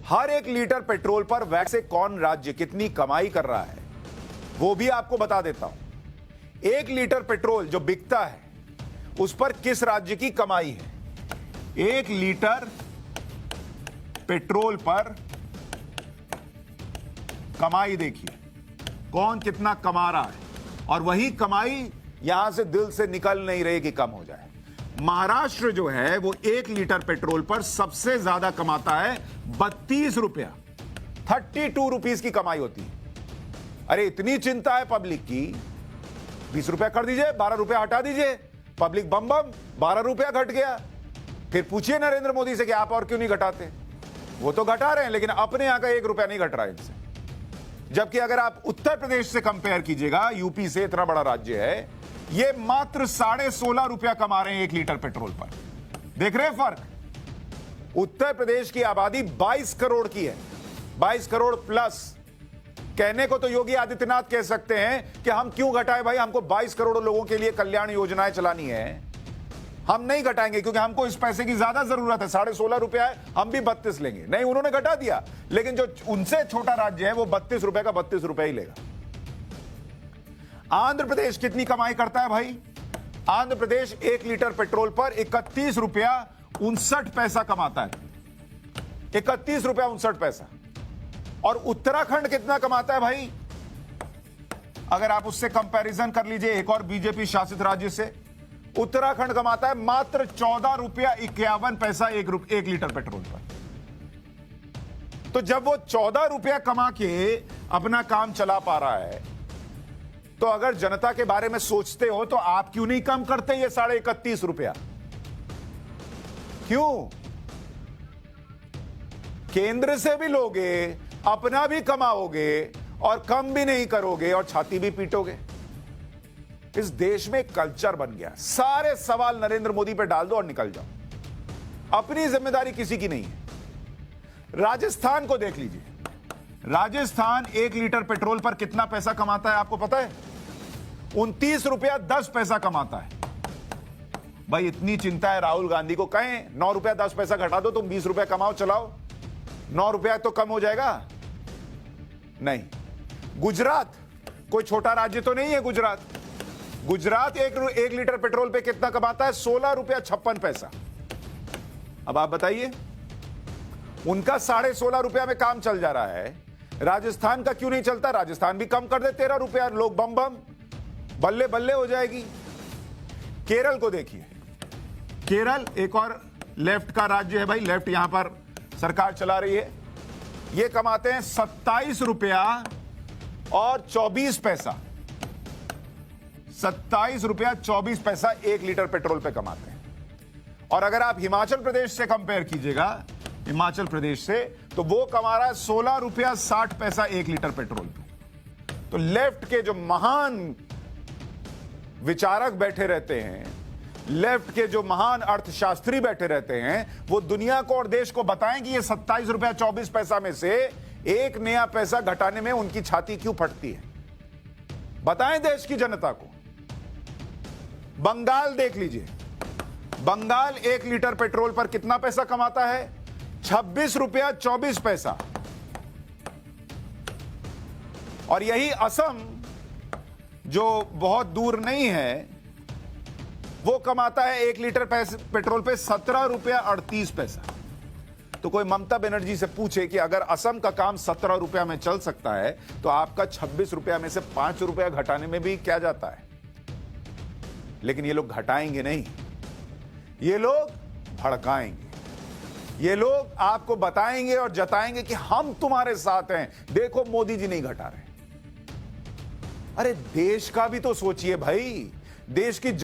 हर एक litre petrol पर वैसे कौन राज्य कितनी कमाई कर रहा है वो भी आपको बता देता हूं। 1 लीटर पेट्रोल जो बिकता है उस पर किस राज्य की कमाई है। 1 लीटर पेट्रोल पर कमाई देखिए कौन कितना कमा रहा है, और वही कमाई यहां से दिल से निकल नहीं रही कि कम हो जाए। महाराष्ट्र जो है वो 1 लीटर पेट्रोल पर सबसे ज्यादा कमाता है 32 रुपया, 32 रुपीज की कमाई होती है। अरे इतनी चिंता है पब्लिक की, 20 रुपया कर दीजिए, 12 रुपया हटा दीजिए, पब्लिक बम बम 12 रुपया घट गया। फिर पूछिए नरेंद्र मोदी से कि आप और क्यों नहीं घटाते। वो तो घटा रहे हैं लेकिन अपने यहां का 1 रुपया नहीं घट रहा है इनसे। जबकि अगर आप उत्तर प्रदेश से कंपेयर कीजिएगा, यूपी से, इतना बड़ा राज्य है, ये मात्र 16.5 रुपया कमा रहे हैं 1 लीटर पेट्रोल पर। देख रहे हैं फर्क। उत्तर प्रदेश की आबादी 22 करोड़ की है, 22 करोड़ प्लस। कहने को तो योगी आदित्यनाथ कह सकते हैं कि हम क्यों घटाएं भाई, हमको 22 करोड़ लोगों के लिए कल्याण योजनाएं चलानी है, हम नहीं घटाएंगे क्योंकि हमको इस पैसे की ज्यादा जरूरत है। 16.5 रुपया है, हम भी 32 लेंगे। नहीं, उन्होंने घटा दिया, लेकिन जो उनसे छोटा राज्य है वो 32 रुपए का 32 रुपए ही लेगा। आंध्र प्रदेश कितनी कमाई करता है भाई? आंध्र प्रदेश 1 लीटर पेट्रोल पर 31 रुपया 59 पैसा कमाता है, 31 रुपया 59 पैसा। और उत्तराखंड कितना कमाता है भाई? अगर आप उससे कंपैरिजन कर लीजिए एक और बीजेपी शासित राज्य से, उत्तराखंड कमाता है मात्र 14 रुपया 51 पैसा 1 लीटर पेट्रोल पर। तो जब वो 14 रुपया कमा के अपना काम चला पा रहा है, तो अगर जनता के बारे में सोचते हो तो आप क्यों नहीं कम करते ये 31.5 रुपया? क्यों? केंद्र से भी लोगे, अपना भी कमाओगे और कम भी नहीं करोगे और छाती भी पीटोगे। इस देश में कल्चर बन गया, सारे सवाल नरेंद्र मोदी पे डाल दो और निकल जाओ। अपनी जिम्मेदारी किसी की नहीं है। राजस्थान को देख लीजिए, राजस्थान 1 लीटर पेट्रोल पर कितना पैसा कमाता है आपको पता है? 29 रुपया 10 पैसा कमाता है। भाई इतनी चिंता है राहुल गांधी को, कहें 9 रुपया 10 पैसा घटा दो, तुम 20 रुपया कमाओ, चलाओ, 9 रुपया तो कम हो जाएगा। नहीं। गुजरात कोई छोटा राज्य तो नहीं है। गुजरात 1 लीटर पेट्रोल पे कितना कमाता है? 16 रुपया 56 पैसा। अब आप बताइए, उनका 16.5 रुपया में काम चल जा रहा है, राजस्थान का क्यों नहीं चलता? राजस्थान भी कम कर दे, 13 रुपया, लोग बम बम बल्ले बल्ले हो जाएगी। केरल को देखिए, केरल एक और लेफ्ट का राज्य है भाई, लेफ्ट यहां पर सरकार चला रही है। ये कमाते हैं 27 रुपया और 24 पैसा, 27 रुपया 24 पैसा 1 लीटर पेट्रोल पे कमाते हैं। और अगर आप हिमाचल प्रदेश से कंपेयर कीजिएगा, हिमाचल प्रदेश से, तो वो कमा रहा है 16 रुपया 60 पैसा 1 लीटर पेट्रोल पे। तो लेफ्ट के जो महान विचारक बैठे रहते हैं, लेफ्ट के जो महान अर्थशास्त्री बैठे रहते हैं, वो दुनिया को और देश को बताएं कि ये 27 रुपया 24 पैसा में से 1 नया पैसा घटाने में उनकी छाती क्यों फटती है। बताएं देश की जनता को। बंगाल देख लीजिए, बंगाल 1 लीटर पेट्रोल पर कितना पैसा कमाता है? 26 रुपया 24 पैसा। और यही असम, जो बहुत दूर नहीं है, वो कमाता है 1 लीटर पेट्रोल पे 17 रुपया 38 पैसा। तो कोई ममता बनर्जी से पूछे कि अगर असम का काम 17 रुपया में चल सकता है, तो आपका 26 रुपया में से 5 रुपया घटाने में भी क्या जाता है? लेकिन ये लोग घटाएंगे नहीं, ये लोग भड़काएंगे, ये लोग आपको बताएंगे और जताएंगे कि हम तुम्हारे साथ हैं, देखो मोदी जी नहीं घटा रहे। अरे देश का भी तो सोचिए भाई, देश की